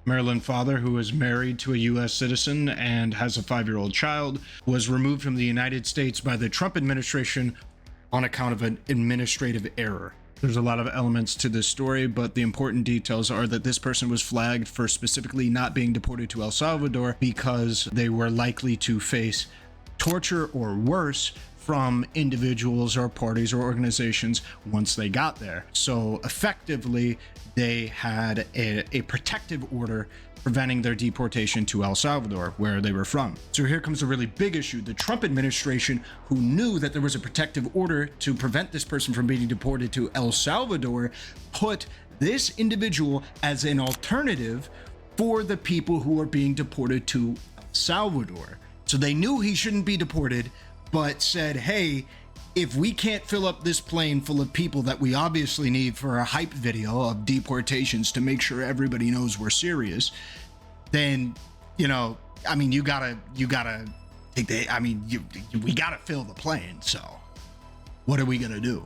Maryland father, who is married to a U.S. citizen and has a 5-year-old child, was removed from the United States by the Trump administration on account of an administrative error. There's a lot of elements to this story, but the important details are that this person was flagged for specifically not being deported to El Salvador because they were likely to face torture or worse from individuals or parties or organizations once they got there. So effectively, they had a protective order preventing their deportation to El Salvador, where they were from. So here comes a really big issue. The Trump administration, who knew that there was a protective order to prevent this person from being deported to El Salvador, put this individual as an alternative for the people who are being deported to El Salvador. So they knew he shouldn't be deported, but said, hey, if we can't fill up this plane full of people that we obviously need for a hype video of deportations to make sure everybody knows we're serious, then, you know, I mean, you gotta take the, I mean, we gotta fill the plane. So what are we gonna do?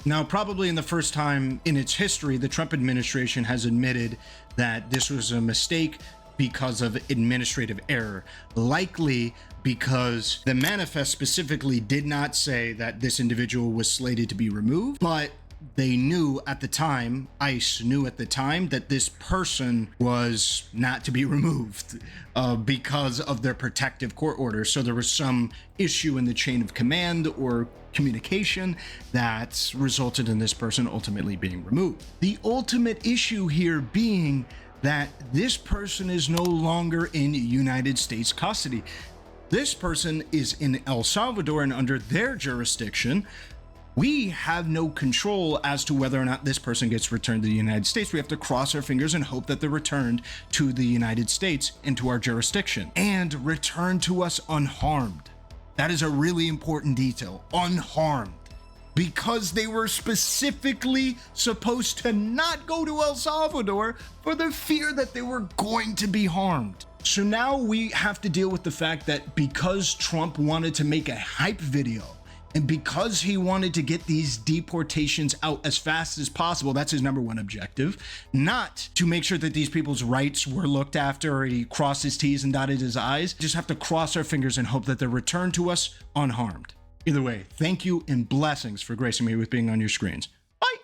Now, probably in the first time in its history, the Trump administration has admitted that this was a mistake because of administrative error, likely because the manifest specifically did not say that this individual was slated to be removed, but they knew at the time, ICE knew at the time, that this person was not to be removed because of their protective court order. So there was some issue in the chain of command or communication that resulted in this person ultimately being removed. The ultimate issue here being that this person is no longer in United States custody. This person is in El Salvador and under their jurisdiction. We have no control as to whether or not this person gets returned to the United States. We have to cross our fingers and hope that they're returned to the United States into our jurisdiction and returned to us unharmed. That is a really important detail, unharmed. Because they were specifically supposed to not go to El Salvador for the fear that they were going to be harmed. So now we have to deal with the fact that because Trump wanted to make a hype video and because he wanted to get these deportations out as fast as possible, that's his number one objective, not to make sure that these people's rights were looked after or he crossed his T's and dotted his I's. Just have to cross our fingers and hope that they're returned to us unharmed. Either way, thank you and blessings for gracing me with being on your screens.